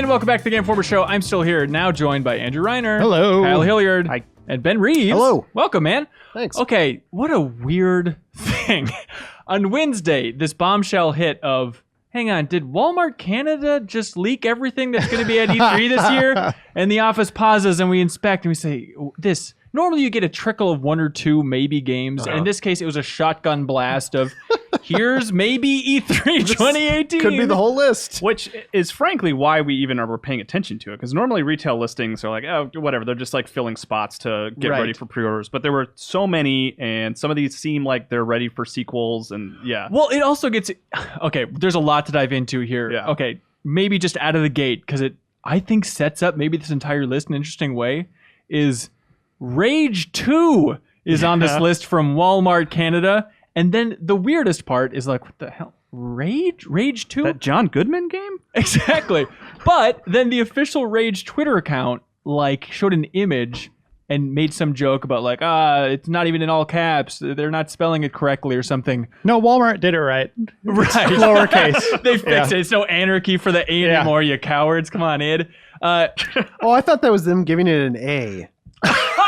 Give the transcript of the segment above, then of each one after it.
And welcome back to the Game Informer Show. I'm still here, now joined by Andrew Reiner. Hello. Kyle Hilliard. Hi. And Ben Reeves. Hello. Welcome, man. Thanks. Okay, what a weird thing. On Wednesday, this bombshell hit of, hang on, did Walmart Canada just leak everything that's going to be at E3 this year? And the office pauses and we inspect and we say, this... Normally you get a trickle of one or two maybe games. In this case, it was a shotgun blast of, here's maybe E3 2018. Could be the whole list. Which is frankly why we even are paying attention to it. Because normally retail listings are like, oh, whatever. They're just like filling spots to get ready for pre-orders. But there were so many, and some of these seem like they're ready for sequels. And yeah. Well, it also gets... Okay, there's a lot to dive into here. Yeah. Okay, maybe just out of the gate, because it, I think, sets up maybe this entire list in an interesting way, is... Rage 2 is on this list from Walmart Canada. And then the weirdest part is like, what the hell? Rage 2? That John Goodman game? Exactly. But then the official Rage Twitter account like showed an image and made some joke about like, it's not even in all caps. They're not spelling it correctly or something. No, Walmart did it right. Right. Lowercase. They fixed it. It's no anarchy for the A anymore, you cowards. Come on, Ed. I thought that was them giving it an A.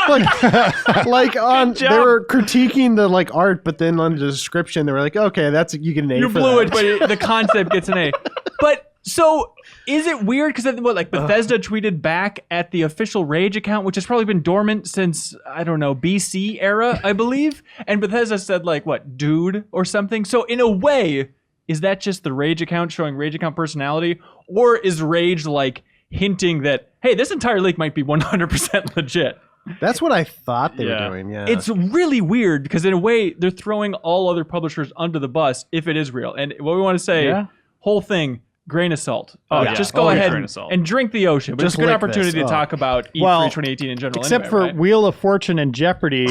like on they were critiquing the like art, but then on the description they were like, okay, that's you get an A. You for blew that. it, but the concept gets an A. But so is it weird because what like Bethesda tweeted back at the official Rage account, which has probably been dormant since I don't know BC era, I believe, and Bethesda said like what dude or something. So in a way, is that just the Rage account showing Rage account personality, or is Rage like hinting that hey, this entire leak might be 100% legit? That's what I thought they were doing. Yeah, it's really weird because in a way they're throwing all other publishers under the bus if it is real. And what we want to say, whole thing, grain of salt. Just go ahead and drink the ocean. But Just it's a good lick opportunity this. to talk about E3 Well, 2018 in general. Except anyway, for right? Wheel of Fortune and Jeopardy,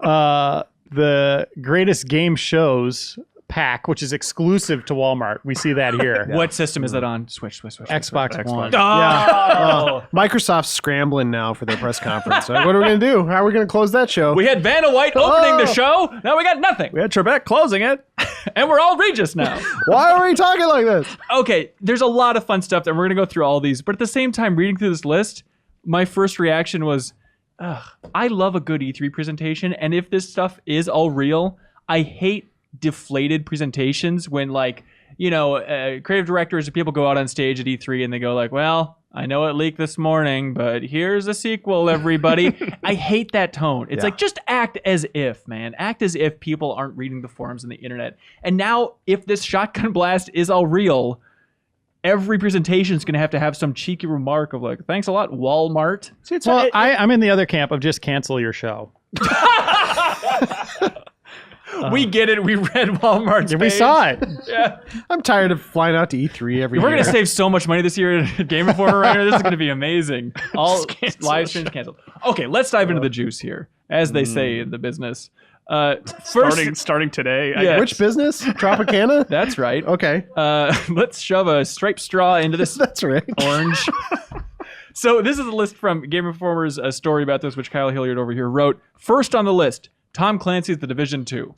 the greatest game shows pack, which is exclusive to Walmart. We see that here. What system is that on? Switch. Xbox One. Oh! Microsoft's scrambling now for their press conference. What are we gonna do? How are we gonna close that show? We had Vanna White opening the show. Now we got nothing. We had Trebek closing it. And we're all Regis now. Why are we talking like this? Okay, there's a lot of fun stuff, and we're going to go through all these. But at the same time, reading through this list, my first reaction was, I love a good E3 presentation. And if this stuff is all real, I hate deflated presentations when, like, you know, creative directors or people go out on stage at E3 and they go like, well, I know it leaked this morning, but here's a sequel, everybody. I hate that tone. It's like, just act as if, man. Act as if people aren't reading the forums on the internet. And now, if this shotgun blast is all real, every presentation is going to have some cheeky remark of like, thanks a lot, Walmart. Well, I'm in the other camp of just cancel your show. We get it. We read Walmart's We page. saw it. Yeah. I'm tired of flying out to E3 every We're year. going to save so much money this year at Game Informer right now. This is going to be amazing. All live streams canceled. Okay, let's dive into the juice here, as they say in the business. Starting today. Yeah. Which business? Tropicana? That's right. Okay. Let's shove a striped straw into this That's right. orange. So this is a list from Game Informer's story about this, which Kyle Hilliard over here wrote. First on the list, Tom Clancy's The Division 2.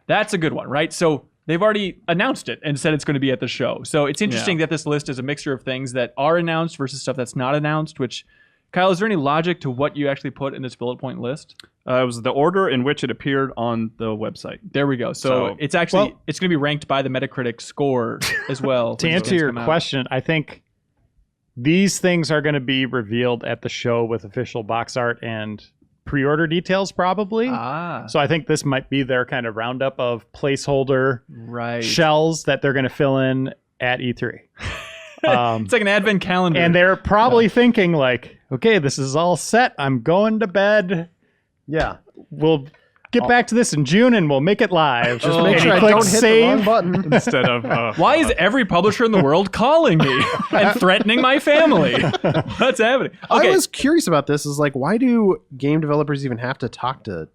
That's a good one, right? So they've already announced it and said it's going to be at the show. So it's interesting that this list is a mixture of things that are announced versus stuff that's not announced, which, Kyle, is there any logic to what you actually put in this bullet point list? It was the order in which it appeared on the website. There we go. So it's actually, it's going to be ranked by the Metacritic score as well. To answer your question, I think these things are going to be revealed at the show with official box art and pre-order details probably. So I think this might be their kind of roundup of placeholder shells that they're going to fill in at E3. It's like an advent calendar. And they're probably thinking like, okay, this is all set. I'm going to bed. Yeah. We'll get back to this in June and we'll make it live. Just make sure I click don't hit the wrong button. Instead of... Why is every publisher in the world calling me and threatening my family? What's happening? Okay. I was curious about this. Is like, why do game developers even have to talk to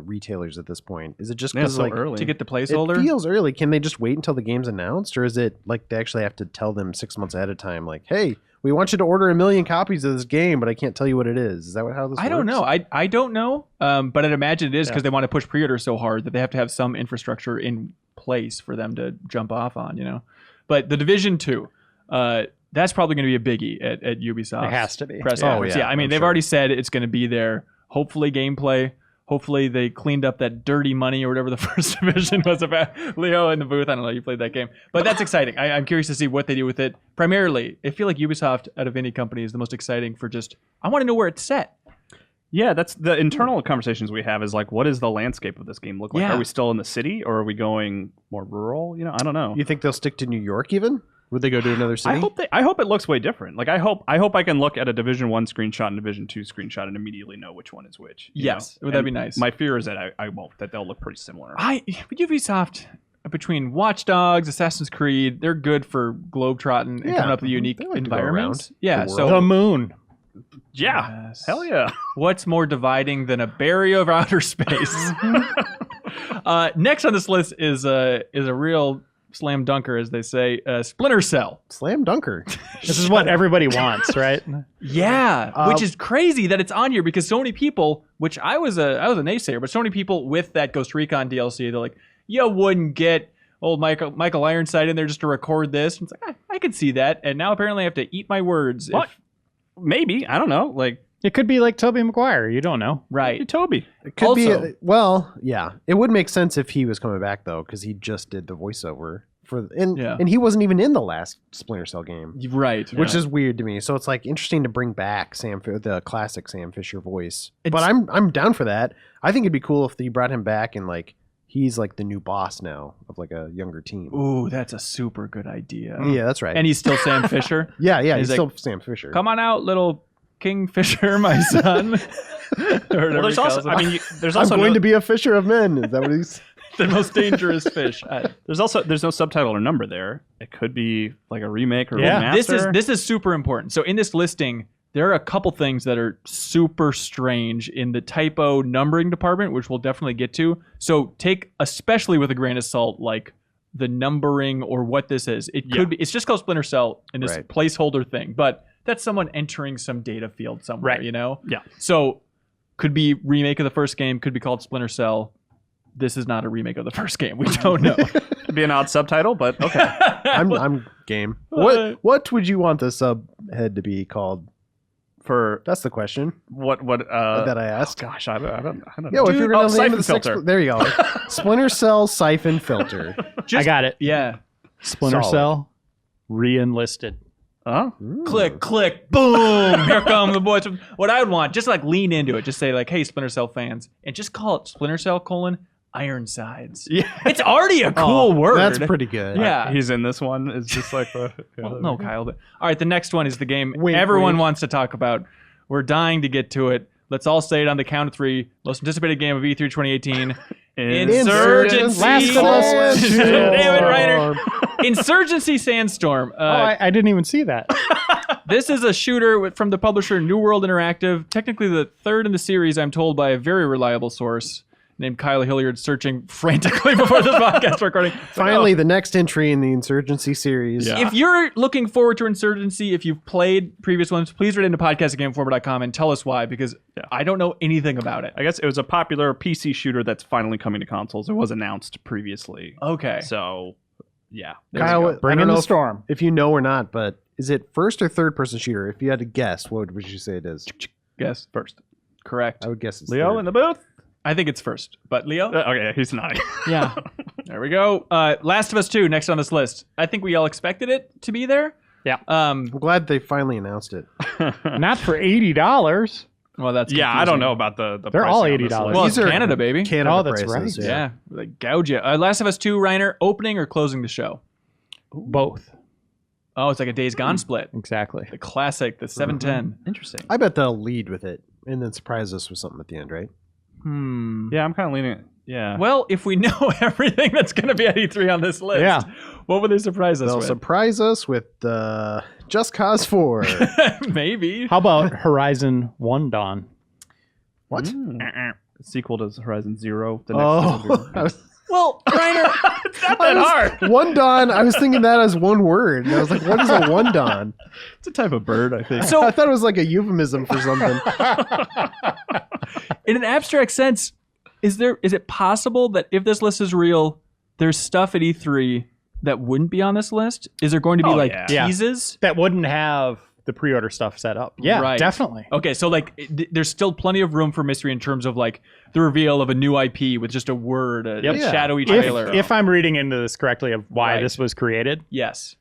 retailers at this point? Is it just because so like early. To get the placeholder? It feels early. Can they just wait until the game's announced, or is it like they actually have to tell them 6 months ahead of time? Like, hey, we want you to order 1 million copies of this game, but I can't tell you what it is. Is that how this works? I don't know. I don't know. But I'd imagine it is because they want to push pre-order so hard that they have to have some infrastructure in place for them to jump off on, you know. But The Division 2, That's probably going to be a biggie at Ubisoft. It has to be. Press Oh, conference. yeah, I mean, I'm they've sure. already said it's going to be there. Hopefully gameplay. Hopefully they cleaned up that dirty money or whatever the first division was about. Leo in the booth. I don't know. You played that game. But that's exciting. I'm curious to see what they do with it. Primarily, I feel like Ubisoft out of any company is the most exciting for just, I want to know where it's set. Yeah, that's the internal conversations we have is like, what does the landscape of this game look like? Yeah. Are we still in the city or are we going more rural? You know, I don't know. You think they'll stick to New York even? Would they go to another city? I hope it looks way different. Like I hope I can look at a Division 1 screenshot and Division 2 screenshot and immediately know which one is which. Yes, know? would that And be nice? My fear is that I won't, that they'll look pretty similar. Ubisoft, between Watch Dogs, Assassin's Creed, they're good for globetrotting and Yeah, coming up with unique they like to go environments. around Yeah, the so The moon. Yeah. Yes. Hell yeah. what's more dividing than a barrier of outer space? Next on this list is a real slam dunker, as they say, Splinter Cell. Slam dunker. This is what everybody wants, right? Yeah, which is crazy that it's on here because so many people, which I was a naysayer, but so many people with that Ghost Recon DLC, they're like, you wouldn't get old Michael Ironside in there just to record this. And it's like, I could see that, and now apparently I have to eat my words. What? Maybe. I don't know. Like, It could be like Tobey Maguire. You don't know. Right. Toby. It could Also- be. Well, yeah. It would make sense if he was coming back though, because he just did the voiceover for, and he wasn't even in the last Splinter Cell game, Right. which is weird to me. So it's like interesting to bring back the classic Sam Fisher voice. It's- But I'm down for that. I think it'd be cool if they brought him back and like he's like the new boss now of like a younger team. Ooh, that's a super good idea. Yeah, that's right. And he's still Sam Fisher. yeah, he's he's like, still Sam Fisher. Come on out, little Kingfisher, my son. Well, there's also, I mean, there's I'm also going no, to be a fisher of men. Is that what he's? the most dangerous fish. there's no subtitle or number there. It could be like a remake or Yeah. remaster. This is super important. So in this listing, there are a couple things that are super strange in the typo numbering department, which we'll definitely get to. So take, especially with a grain of salt, like the numbering or what this is. It could be, it's just called Splinter Cell in this Right. placeholder thing, but that's someone entering some data field somewhere, Right. you know? Yeah. So could be remake of the first game, could be called Splinter Cell. This is not a remake of the first game. We don't know. Could be an odd subtitle, but okay. I'm game. What would you want the subhead to be called? For That's the question what that I asked. gosh, I don't know. Yeah, well, if you're gonna name siphon the filter. there you go. Splinter Cell Siphon Filter. I got it. Yeah. Splinter Solid. Cell re-enlisted. Huh? Click, click, boom. Here come the boys. What I would want, just like lean into it. Just say like, hey, Splinter Cell fans. And just call it Splinter Cell, Ironsides. Yeah. It's already a cool word. That's pretty good. Yeah. He's in this one. It's just like the Well, no, Kyle. But, all right, the next one is the game Wink, everyone wink. wants to talk about. We're dying to get to it. Let's all say it on the count of three. Most anticipated game of E3 2018. Insurgency. Last of Us Sandstorm. 2. Damn it, Reiner. Insurgency Sandstorm. I didn't even see that. This is a shooter from the publisher New World Interactive. Technically the third in the series, I'm told by a very reliable source named Kyle Hilliard, searching frantically before this podcast recording. Finally, the next entry in the Insurgency series. Yeah. If you're looking forward to Insurgency, if you've played previous ones, please write into podcast@gameformer.com and tell us why, because I don't know anything about it. I guess it was a popular PC shooter that's finally coming to consoles. It was announced previously. Okay. So, yeah. Kyle, I Bring don't in know the storm. if you know or not, but is it first or third person shooter? If you had to guess, what would you say it is? Guess. First. Correct. I would guess it's Leo third. in the booth? I think it's first. But Leo? Okay, he's nodding. Yeah. There we go. Last of Us 2, next on this list. I think we all expected it to be there. Yeah. I'm glad they finally announced it. Not for $80. Well, that's Yeah, I don't confusing. know about the They're all pricing on this $80. list. Well, it's These are Canada, baby. Canada Oh, that's prices, right. Yeah. Like gouge you. Last of Us 2, Reiner, opening or closing the show? Both. Oh, it's like a Days Gone split. Exactly. The classic, the 710. Interesting. I bet they'll lead with it and then surprise us with something at the end, right? Yeah, I'm kind of leaning. Yeah. Well, if we know everything that's going to be at E3 on this list, Yeah. what would they surprise us They'll with? surprise us with Just Cause 4. Maybe. How about Horizon 1 Dawn? What? Sequel to Horizon Zero. The next Oh, I was- Well, Reiner, not that hard. One Dawn. I was thinking that as one word. And I was like, what is a one Dawn? It's a type of bird, I think. so I thought it was like a euphemism for something. in an abstract sense, is it possible that if this list is real, there's stuff at E3 that wouldn't be on this list? Is there going to be teases? That wouldn't have the pre-order stuff set up. Yeah, Right. definitely. Okay, so like there's still plenty of room for mystery in terms of like the reveal of a new IP with just a word, a shadowy trailer. If I'm reading into this correctly of why Right. this was created, yes.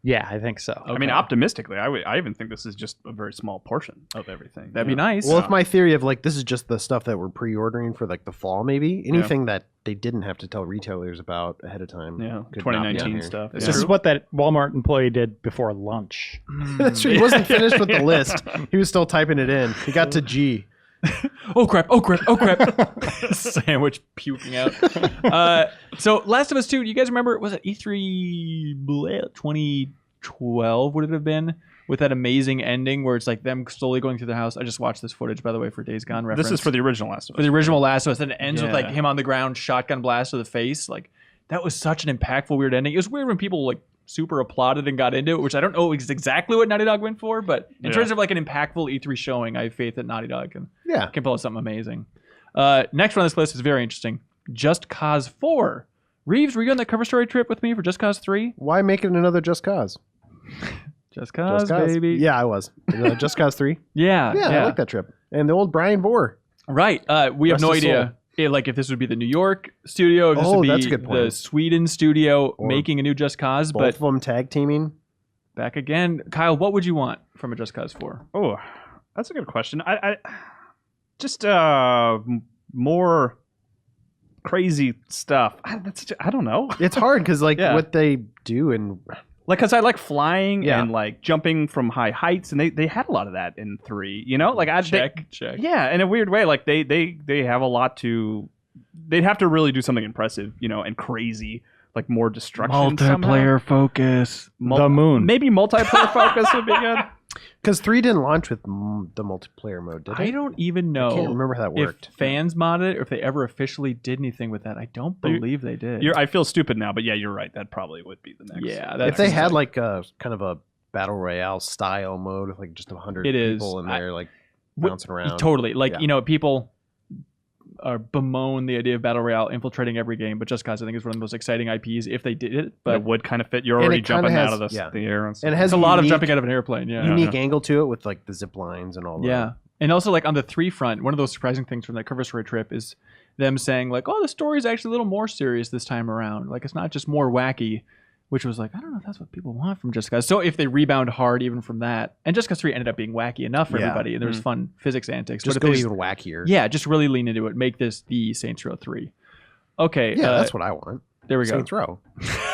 yeah, I think so. I mean, optimistically, I even think this is just a very small portion of everything. That'd be nice. Well, if my theory of like this is just the stuff that we're pre-ordering for like the fall, maybe anything that they didn't have to tell retailers about ahead of time. Yeah, could not be on 2019 here. stuff. This is what that Walmart employee did before lunch. That's true. He wasn't finished with the list. He was still typing it in. He got to G. Oh crap! Oh crap! Oh crap! Sandwich puking out. So Last of Us 2. You guys remember? Was it E3 2012? Would it have been with that amazing ending where it's like them slowly going through the house? I just watched this footage, by the way, for Days Gone reference. This is for the original Last of Us. For the original Last of Us, and it ends with like Yeah. him on the ground, shotgun blast to the face. Like that was such an impactful, weird ending. It was weird when people like super applauded and got into it, which I don't know is exactly what Naughty Dog went for, but in terms of like an impactful E3 showing, I have faith that Naughty Dog can pull out something amazing. Next one on this list is very interesting. Just Cause 4. Reeves, were you on that cover story trip with me for Just Cause 3? Why make it another Just Cause? Just Cause, Just Cause. baby. Yeah, I was. Just Cause 3. Yeah. I like that trip. And the old Brian Vore. Right. We have Rest no his idea. Like if this would be the New York studio, if this would that's a be good point. the Sweden studio Or making a new Just Cause, Both but of them tag teaming. back again. Kyle, what would you want from a Just Cause 4? Oh, that's a good question. I just more crazy stuff. I don't know. It's hard because like Yeah. what they do and Like, cause I like flying Yeah. and like jumping from high heights, and they had a lot of that in 3. You know, like Check. yeah, in a weird way, like they have a lot to. They'd have to really do something impressive, you know, and crazy, like more destruction. somehow. focus. The moon. Maybe multiplayer focus would be good. because 3 didn't launch with the multiplayer mode, did it? I don't even know. I can't remember how that worked. If fans modded it or if they ever officially did anything with that. I don't believe they did. I feel stupid now, but yeah, you're right. That probably would be the next. Yeah, If that's they had like a kind of a battle royale style mode with like just 100 It is. people in there like Wh- bouncing around. Totally. Like, Yeah. people bemoan the idea of Battle Royale infiltrating every game, but Just Cause, I think, is one of the most exciting IPs if they did it. But it But would kind of fit. You're And already it kinda jumping out has- of the air. And stuff. And it has it's a lot of unique- jumping out of an airplane. Yeah. unique angle to it with like the zip lines and all that. Yeah. And also, like, on the 3 front, one of those surprising things from that cover story trip is them saying, like, oh, the story is actually a little more serious this time around. Like, it's not just more wacky, which was like, I don't know if that's what people want from Just Cause. So if they rebound hard even from that, and Just Cause 3 ended up being wacky enough for Yeah. everybody, and there was fun physics antics. Just but if go they even wackier. yeah, just really lean into it. Make this the Saints Row 3. Okay. Yeah, that's what I want. there we go. Saints Row.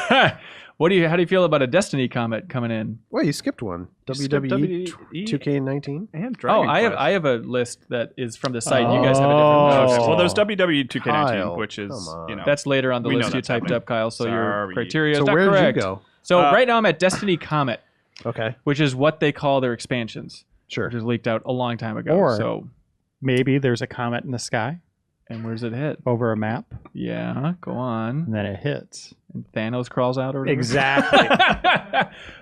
How do you feel about a Destiny comment coming in? Well, you skipped one. WWE 2K19. and Oh, Dragon I Quest. have a list that is from the site. You guys have a different Okay, list. well, there's WWE 2K19, Kyle, which is come on. That's later on the We know list you that's typed happening. up, Kyle. So your Sorry. criteria So is not where correct. did you go? So right now I'm at Destiny Comet, Okay, which is what they call their expansions, sure. which was leaked out a long time ago. Or- So, Maybe there's a comet in the sky and where's it hit? over a map, Yeah, go on. and then it hits. And Thanos crawls out or whatever. Exactly.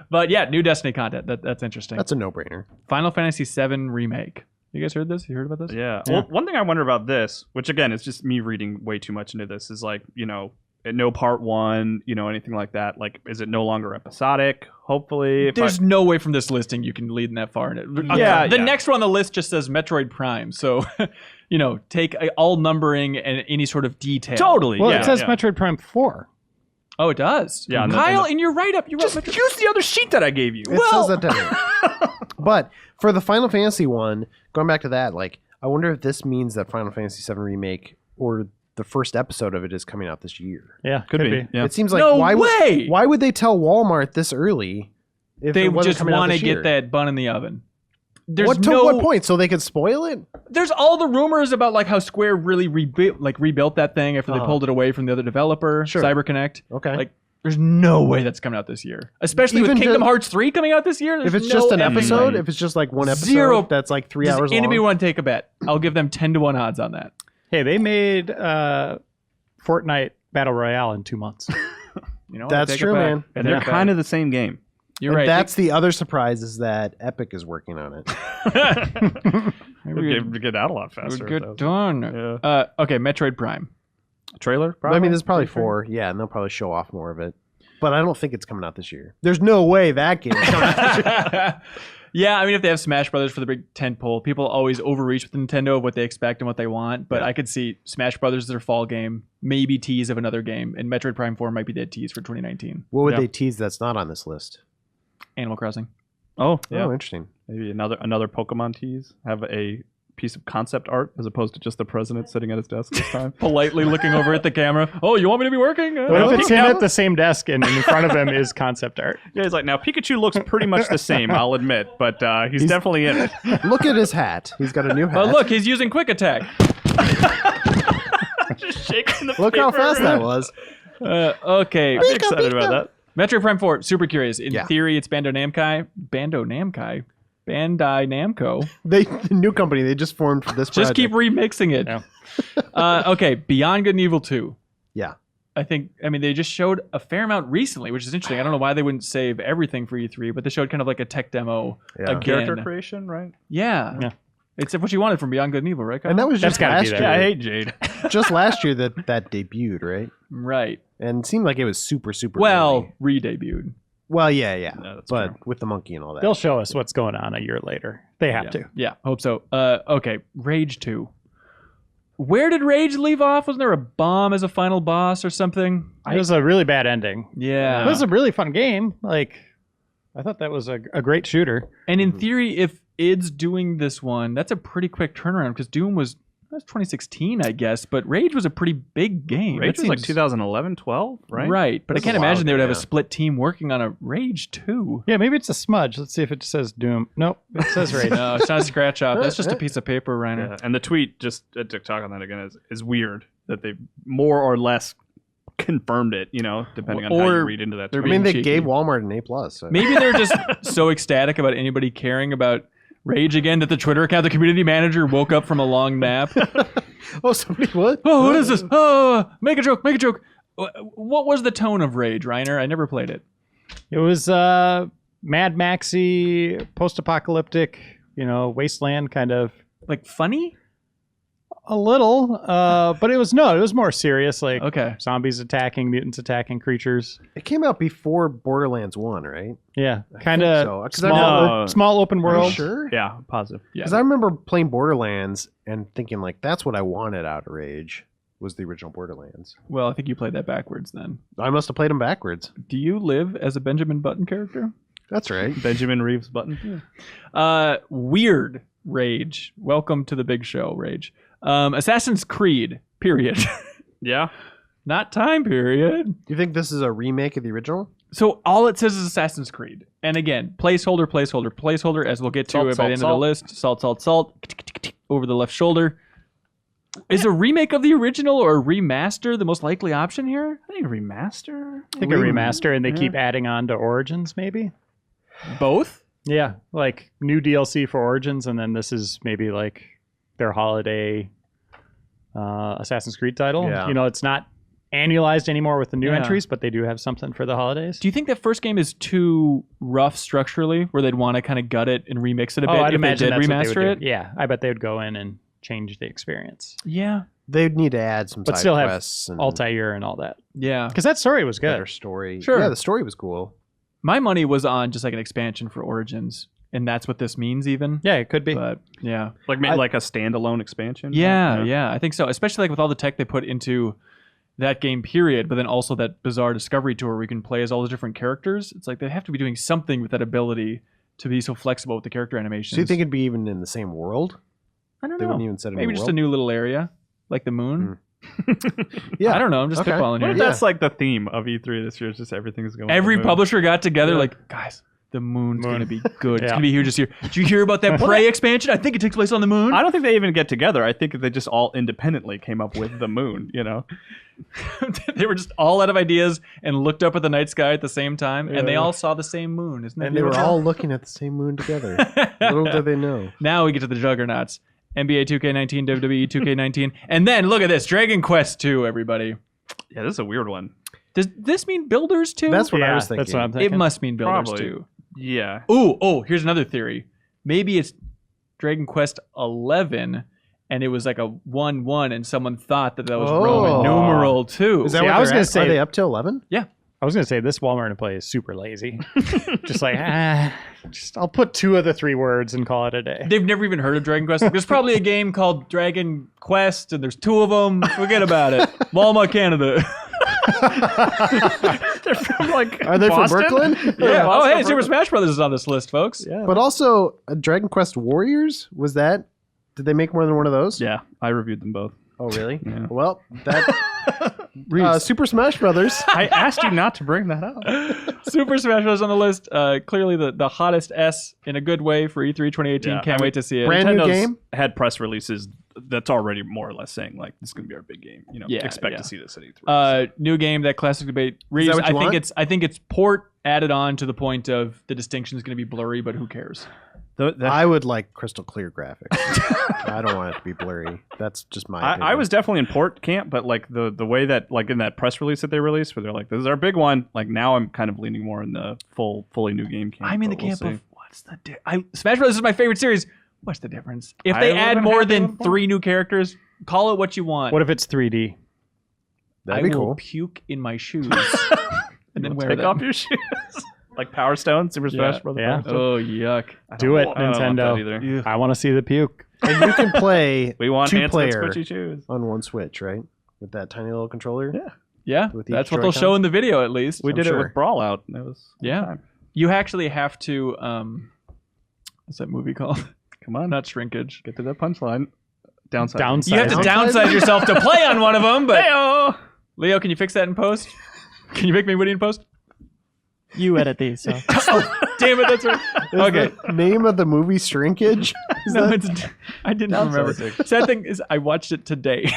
But yeah, new Destiny content. That's interesting. That's a no-brainer. Final Fantasy VII Remake. You guys heard this? You heard about this? Yeah. Well, one thing I wonder about this, which again is just me reading way too much into this, is like, no part 1, anything like that. Like, is it no longer episodic? Hopefully, There's no way from this listing you can lead in that far in it. Yeah, The yeah. next one on the list just says Metroid Prime. So, take all numbering and any sort of detail. totally. Well, yeah, it says yeah. Metroid Prime 4. Oh, it does. Yeah, and Kyle, the- in your write-up, you wrote Just Metroid. use the other sheet that I gave you. It says that doesn't. But for the Final Fantasy one, going back to that, like, I wonder if this means that Final Fantasy VII Remake or the first episode of it is coming out this year. Yeah, Could be. Yeah. It seems like No why way! why would they tell Walmart this early? If They it wasn't just coming out want to this get year? that bun in the oven. There's What to no what point? So they could spoil it? There's all the rumors about like how Square really rebuilt that thing after they pulled it away from the other developer, Sure. CyberConnect. Okay. Like, there's no way that's coming out this year, especially Even with Kingdom to- Hearts 3 coming out this year. if there's it's just no an effing episode, way. if it's just like one episode Zero- that's like 3 Does hours anybody long. want to take a bet? I'll give them 10-1 odds on that. Hey, they made Fortnite Battle Royale in 2 months. You know, That's true, man. And they're kind of the same game. You're And right. that's the other surprise is that Epic is working on it. Maybe We'd get out a lot we'd faster. get done. Yeah. Okay, Metroid Prime. Trailer? I mean, there's probably Pretty sure. 4. Yeah, and they'll probably show off more of it. But I don't think it's coming out this year. There's no way that game is coming out this year. Yeah, I mean, if they have Smash Brothers for the big tentpole, people always overreach with Nintendo of what they expect and what they want. But I could see Smash Brothers as their fall game, maybe tease of another game, and Metroid Prime 4 might be that tease for 2019. What would they tease that's not on this list? Animal Crossing. Oh, yeah. Oh, interesting. Maybe another Pokemon tease. Have a piece of concept art as opposed to just the president sitting at his desk this time. Politely looking over at the camera. Oh, you want me to be working? What if it's him at the same desk and in front of him is concept art? Yeah, he's like, now Pikachu looks pretty much the same, I'll admit, but he's definitely in it. Look at his hat. He's got a new hat. But look, he's using Quick Attack. Just shaking the Look how fast that was. Okay. I'm excited about that. Metroid Prime 4, super curious. In Yeah. theory, it's Bandai Namco. The new company they just formed for this Just project. keep remixing it. Yeah. Okay, Beyond Good and Evil 2. Yeah. I mean, they just showed a fair amount recently, which is interesting. I don't know why they wouldn't save everything for E3, but they showed kind of like a tech demo Yeah. again. Character creation, right? Yeah. Yeah. It's what you wanted from Beyond Good and Evil, right, Kyle? And that was That's just gotta be last there. year. Yeah, I hate Jade. Just last year that debuted, right? Right. And it seemed like it was super Well, early. re-debuted. Well, yeah. Yeah, that's but true. with the monkey and all that. They'll show us what's going on a year later. They have to. Yeah, hope so. Okay, Rage 2. Where did Rage leave off? Wasn't there a bomb as a final boss or something? It was a really bad ending. Yeah. It was a really fun game. Like, I thought that was a great shooter. And in theory, if id's doing this one, that's a pretty quick turnaround because Doom was 2016, I guess, but Rage was a pretty big game. Rage That was like seems- 2011, 12, right? Right, but This I can't is a while imagine they would ago, have a yeah. split team working on a Rage 2. Yeah, maybe it's a smudge. Let's see if it says Doom. Nope, it says Rage. No, it's not a scratch off. That's just a piece of paper, Reiner. Yeah. And the tweet just to talk on that again is weird that they more or less confirmed it, depending on how Or you read into that they're tweet. I mean, they cheeky. gave Walmart an A+. So. Maybe they're just so ecstatic about anybody caring about Rage again that the Twitter account, the community manager, woke up from a long nap. Oh, somebody what? Oh, what is this? Oh, make a joke, make a joke. What was the tone of Rage, Reiner? I never played it. It was Mad Maxy, post-apocalyptic, wasteland kind of. Like funny? A little, but it was more serious. Like Okay. zombies attacking, mutants attacking creatures. It came out before Borderlands 1, right? Yeah, I kind think of so. 'Cause I small, remember- small open Are you world. sure? Yeah, positive. Yeah. Because I remember playing Borderlands and thinking, like, that's what I wanted out of Rage, was the original Borderlands. Well, I think you played that backwards then. I must have played them backwards. Do you live as a Benjamin Button character? That's right. Benjamin Reeves button. Weird Rage. Welcome to the big show, Rage. Assassin's Creed, period. Yeah. Not time period. Do you think this is a remake of the original? So all it says is Assassin's Creed. And again, placeholder, as we'll get to Salt, by the end of the salt. list. Salt. Over the left shoulder. Is a remake of the original or a remaster the most likely option here? I think a remaster. I think a remaster, and they keep adding on to Origins, maybe. Both? Yeah, like new DLC for Origins, and then this is maybe like their holiday Assassin's Creed title. Yeah. It's not annualized anymore with the new Yeah. entries, but they do have something for the holidays. Do you think that first game is too rough structurally, where they'd want to kind of gut it and remix it a bit I'd if they imagine did that's what they remaster would it? do. Yeah, I bet they would go in and change the experience. Yeah. They'd need to add some But side still have quests and Altair and all that. Yeah. Because that story was better good. story. Sure. Yeah, the story was cool. My money was on just like an expansion for Origins, and that's what this means even. Yeah, it could be. But yeah. Like maybe like a standalone expansion. Yeah, I think so. Especially like with all the tech they put into that game period, but then also that bizarre Discovery Tour where you can play as all the different characters. It's like they have to be doing something with that ability to be so flexible with the character animations. So you think it'd be even in the same world? I don't They know. wouldn't even set a Maybe new just world? a new little area, like the moon. Yeah. I don't know. I'm just Okay. spitballing What here. if that's like the theme of E3 this year? Is just everything's going. Every to the moon? publisher got together, Yeah. like, guys, the moon's Moon. going to be good. It's Yeah. going to be huge this year. Did you hear about that Prey expansion? I think it takes place on the moon. I don't think they even get together. I think they just all independently came up with the moon. They were just all out of ideas and looked up at the night sky at the same time, and they Yeah. all saw the same moon. Isn't that And they were beautiful? all looking at the same moon together. Little did they know. Now we get to the juggernauts. NBA 2K19, WWE 2K19, and then look at this, Dragon Quest 2, everybody. Yeah, this is a weird one. Does this mean Builders 2? That's what I Yeah, was thinking. that's what I'm It thinking. must mean Builders Probably. 2. Yeah. Here's another theory. Maybe it's Dragon Quest 11, and it was like a 1-1, and someone thought that was Oh. Roman numeral 2. Is that See, what I was they're gonna at? say- Are they up to 11? Yeah. I was gonna say this Walmart and Play is super lazy. Just like I'll put 2 of the 3 words and call it a day. They've never even heard of Dragon Quest. There's probably a game called Dragon Quest, and there's 2 of them. Forget about it. Walmart, Canada. They're from like Are they Boston? from Brooklyn? Yeah. Oh, Boston, hey, Super Smash Brothers is on this list, folks. Yeah. But also, Dragon Quest Warriors, was that? Did they make more than one of those? Yeah, I reviewed them both. Oh, really? Yeah. Well, that Super Smash Brothers. I asked you not to bring that up. Super Smash Bros. On the list. Clearly the hottest S in a good way for E3 2018. Yeah, Can't wait to see it. Brand new Nintendo's game? had press releases that's already more or less saying like this is going to be our big game. You know, Yeah, expect yeah. to see this at E3. New game, that classic debate. that what you want? I think it's port added on to the point of the distinction is going to be blurry, but who cares? I would like crystal clear graphics. I don't want it to be blurry. That's just my opinion. I was definitely in port camp, but like the way that like in that press release that they released where they're like, this is our big one. Like now I'm kind of leaning more in the fully new game camp. I'm in the but we'll camp see. of what's the Smash Bros. Is my favorite series. What's the difference? If I they would've add been more happy than with 3 new characters, call it what you want. What if it's 3D? That'd I be will cool. puke in my shoes and then You'll wear take them. off your shoes. Like Power Stone, Super Smash Brothers. Yeah. Power Stone. Oh yuck! Do it, I don't want that Nintendo. either. I want to see the puke. And you can play We want hands and two-player squishy shoes. on one Switch, right? With that tiny little controller. Yeah. Yeah, With that's each what they'll Joy-Con? show in the video at least. We I'm did it sure. with Brawl Out. It was a good Yeah. time. You actually have to. What's that movie called? Come on, Not shrinkage. get to that punchline. Downside. Downside. You have to Downside? downsize yourself to play on one of them. But Heyo! Leo, can you fix that in post? Can you make me witty in post? You edit these, so. Damn it, that's right. Is Okay. the name of the movie Shrinkage? No, I didn't remember. Downsizing. Sad thing is, I watched it today.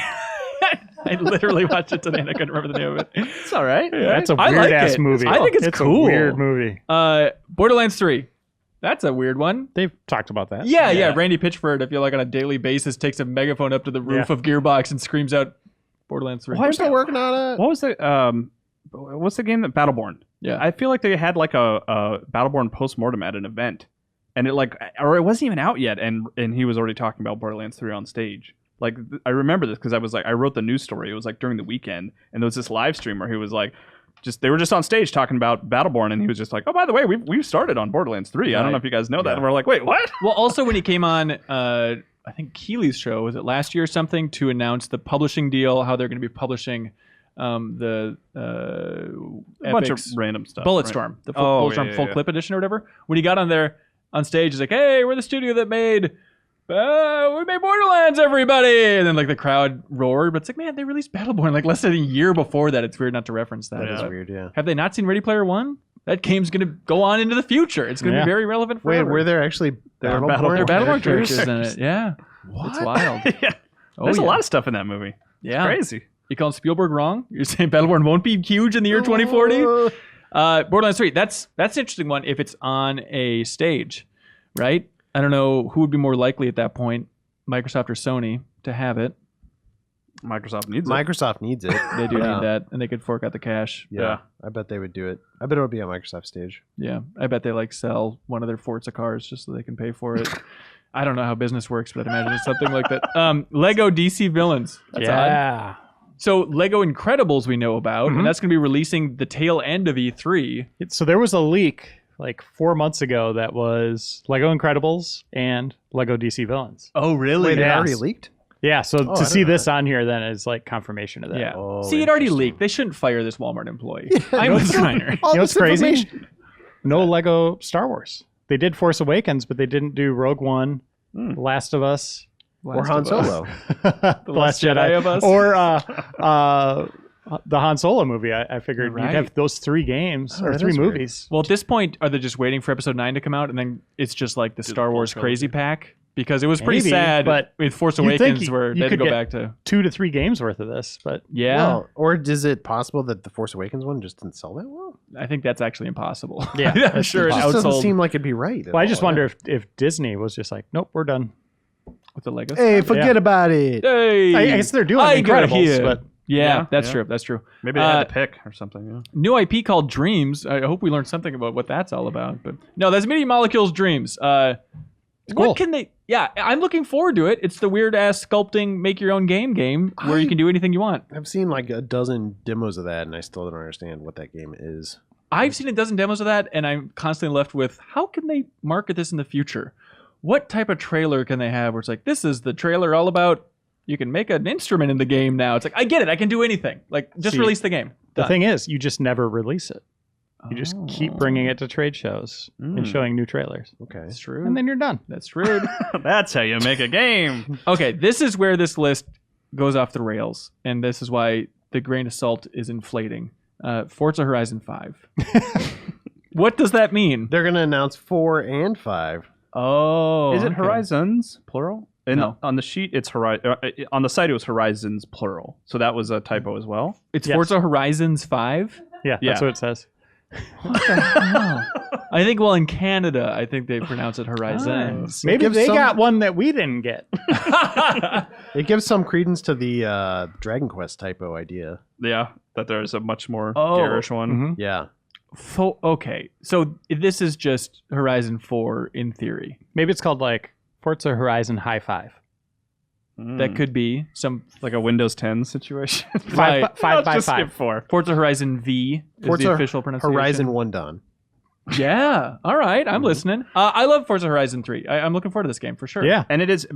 I literally watched it today, and I couldn't remember the name of it. It's all right. That's a I like weird ass it. movie. I think it's cool. a weird movie. Borderlands 3. That's a weird one. They've talked about that. Yeah. Randy Pitchford, I feel like on a daily basis, takes a megaphone up to the roof Yeah. of Gearbox and screams out Borderlands 3. We're still working on it. What was the what's the game that Battleborn? Yeah. I feel like they had like a Battleborn postmortem at an event, and it like or it wasn't even out yet, and he was already talking about Borderlands 3 on stage. Like I remember this because I was like I wrote the news story. It was like during the weekend, and there was this live streamer who was like. They were just on stage talking about Battleborn, and he was just like, "Oh, by the way, we've started on Borderlands 3. I don't know if you guys know that." Yeah. And we're like, "Wait, what?" Well, also when he came on, I think Keeley's show, was it last year or something, to announce the publishing deal, how they're going to be publishing the A bunch of Epic's random stuff. Bulletstorm, the Oh, Bulletstorm yeah, full yeah. clip edition or whatever. When he got on there on stage, he's like, "Hey, we're the studio that made." We made Borderlands, everybody! And then like the crowd roared, but it's like, man, they released Battleborn like less than a year before that. It's weird not to reference that. That is But weird, yeah. have they not seen Ready Player One? That game's gonna go on into the future. It's gonna Yeah. be very relevant Wait, forever. were there actually There are Battleborn Battleborn characters? characters in it? Yeah. It's wild. yeah. Oh, There's a yeah. lot of stuff in that movie. Yeah. Crazy. You calling Spielberg wrong? You're saying Battleborn won't be huge in the year 2040? Borderlands 3. That's an interesting one if it's on a stage, right? I don't know who would be more likely at that point, Microsoft or Sony, to have it. Microsoft needs it. Microsoft needs it. They do Yeah. need that, and they could fork out the cash. Yeah, I bet they would do it. I bet it would be on Microsoft stage. Yeah, I bet they like sell one of their Forza cars just so they can pay for it. I don't know how business works, but I imagine it's something like that. Lego DC Villains. That's odd. yeah. So Lego Incredibles we know about, Mhm. and that's going to be releasing the tail end of E3. So there was a leak like 4 months ago that was Lego Incredibles and Lego DC Villains. Oh, really? Wait, it Yes. already leaked? Yeah, so I to didn't see know this that. on here then is like confirmation of that. Yeah. Oh, See, it already interesting. leaked. They shouldn't fire this Walmart employee. I'm with Steiner. All You know this what's crazy? information- No Lego Star Wars. They did Force Awakens, but they didn't do Rogue One, Last of Us, Or Han Solo. The Last Jedi of Us. or the Han Solo movie. I figured Right. you'd have those 3 games Oh, or that 3 is weird. movies. Well, at this point, are they just waiting for Episode 9 to come out, and then it's just like the Star full Wars trilogy. crazy pack? Because it was pretty Maybe, sad but with Force you'd think Awakens you- where you they had to could go get- back to... 2 to 3 games worth of this, but Yeah, Well, or is it possible that the Force Awakens one just didn't sell that well? I think that's actually impossible. Yeah, I'm that's sure it It just doesn't outsold seem like it'd be right. at well, I just all. wonder if Disney was just like, nope, we're done. with the Legos. Hey, forget about it. Hey, I guess they're doing I got Incredibles, here. but Yeah, Yeah, that's yeah. true. That's true. Maybe they had to pick or something. Yeah. New IP called Dreams. I hope we learned something about what that's all about. But no, that's Media Molecules Dreams. cool. What can they? Yeah, I'm looking forward to it. It's the weird ass sculpting, make your own game where you can do anything you want. I've seen like a dozen demos of that, and I still don't understand what that game is. I've seen a dozen demos of that, and I'm constantly left with how can they market this in the future? What type of trailer can they have where it's like, this is the trailer all about you can make an instrument in the game now? It's like, I get it. I can do anything. Like, just release the game. The Done. thing is, you just never release it. You just keep bringing it to trade shows and showing new trailers. Okay. That's true. And then you're done. That's rude. That's how you make a game. Okay, this is where this list goes off the rails, and this is why the grain of salt is inflating. Forza Horizon 5. What does that mean? They're going to announce 4 and 5. Oh, Is it okay. Horizons plural? And No. on the sheet, it's on the site, it was Horizons plural. So that was a typo as well. It's Yes. Forza Horizons 5? Yeah, Yeah. that's what it says. What the hell? I think, well, in Canada, I think they pronounce it Horizons. Maybe gives they some- got one that we didn't get. It gives some credence to the Dragon Quest typo idea. Yeah, that there's a much more Oh. garish one. Mhm. Yeah. Okay, so this is just Horizon 4 in theory. Maybe it's called like Forza Horizon High Five. That could be some like a Windows 10 situation. Right. Five by Just five. skip 4. Forza Horizon V is Forza the official pronunciation. Horizon 1 done. Yeah. All right. I'm listening. I love Forza Horizon 3. I'm looking forward to this game for sure. Yeah. And it is.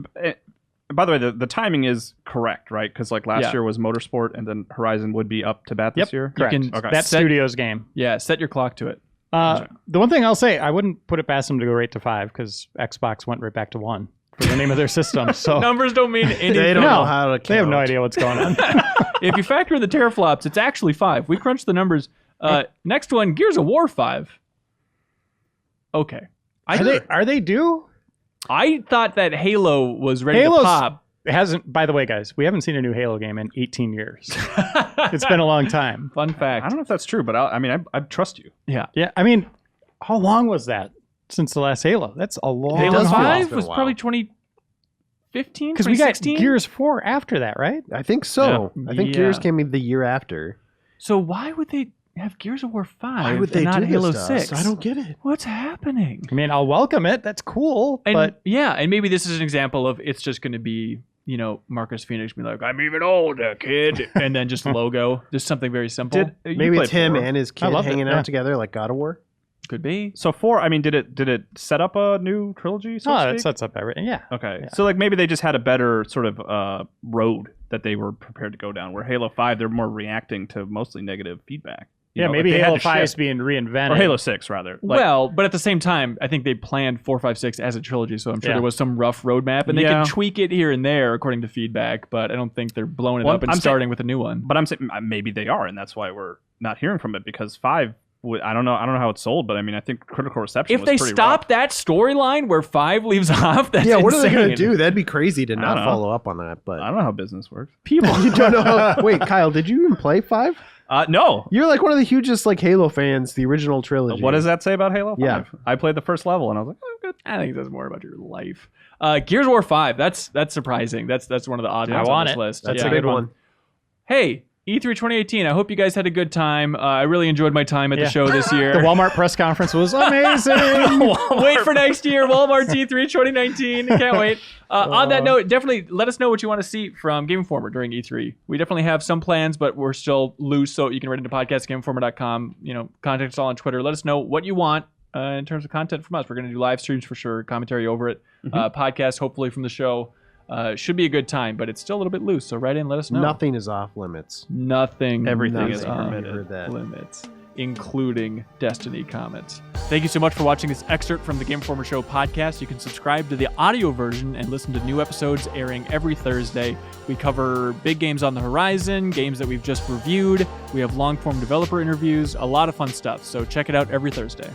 By the way, the timing is correct, right? Because like last Yeah. year was Motorsport, and then Horizon would be up to bat this Yep. year. Correct. can- Okay. That Set- studio's game. Yeah. Set your clock to it. The one thing I'll say, I wouldn't put it past them to go right to 5 because Xbox went right back to 1 for the name of their system. So Numbers don't mean anything. They don't No, know how to count. they have no idea what's going on. If you factor in the teraflops, it's actually 5. We crunched the numbers. Next one, Gears of War 5. Okay. Are they due? I thought that Halo was ready Halo's- to pop. It hasn't. By the way, guys, we haven't seen a new Halo game in 18 years. It's been a long time. Fun I fact. don't know if that's true, but I trust you. Yeah. Yeah, I mean, how long was that since the last Halo? That's a long Halo does feel like 5 it's been a was while. probably 2015, because we got 2016? Gears 4 after that, right? I think so. Yeah. I think Yeah. Gears came in the year after. So why would they have Gears of War 5 Why would they and not do Halo this to us? 6? I don't get it. What's happening? I mean, I'll welcome it. That's cool. And but yeah, and maybe this is an example of it's just going to be, Marcus Phoenix being like, I'm even older, kid. And then just logo, just something very simple. Maybe it's him and his kid loved it, hanging yeah. out together like God of War. Could be. So 4. I mean, did it set up a new trilogy? So to it speak? sets up everything. Yeah. Okay. Yeah. So like maybe they just had a better sort of road that they were prepared to go down. Where Halo 5, they're more reacting to mostly negative feedback. You Yeah, know, maybe like they had Halo to 5 is ship- being reinvented. or Halo 6 rather. Like, Well, but at the same time, I think they planned 4, 5, 6 as a trilogy, so I'm sure Yeah. there was some rough roadmap, and they Yeah. can tweak it here and there according to feedback, but I don't think they're blowing it Well, up and I'm starting with a new one. but I'm saying maybe they are, and that's why we're not hearing from it because 5. I don't know how it's sold, but I mean I think critical reception. If was they pretty stop rough. that storyline where 5 leaves off, that's Yeah, what insane. are they going to do? That'd be crazy to I not don't know. follow up on that. But I don't know how business works. People. you don't know how. Wait, Kyle, did you even play 5? No. You're like one of the hugest like Halo fans, the original trilogy. What does that say about Halo 5? Yeah. I played the first level and I was like, oh, good. I think that's more about your life. Gears of War 5, that's surprising. That's one of the odd I ones want on this it. list. That's Yeah. a good one. Hey, E3 2018. I hope you guys had a good time. I really enjoyed my time at the show this year. The Walmart press conference was amazing. Wait for next year, Walmart E3 2019. Can't wait. On that note, definitely let us know what you want to see from Game Informer during E3. We definitely have some plans, but we're still loose, so you can write into podcast@gameinformer.com. Contact us all on Twitter. Let us know what you want in terms of content from us. We're going to do live streams for sure, commentary over it, podcast hopefully from the show. Should be a good time, but it's still a little bit loose. So write in, let us know. Nothing is off limits. Nothing. Everything is is off permitted. You heard that. limits, including Destiny comments. Thank you so much for watching this excerpt from the Game Informer Show podcast. You can subscribe to the audio version and listen to new episodes airing every Thursday. We cover big games on the horizon, games that we've just reviewed. We have long-form developer interviews, a lot of fun stuff. So check it out every Thursday.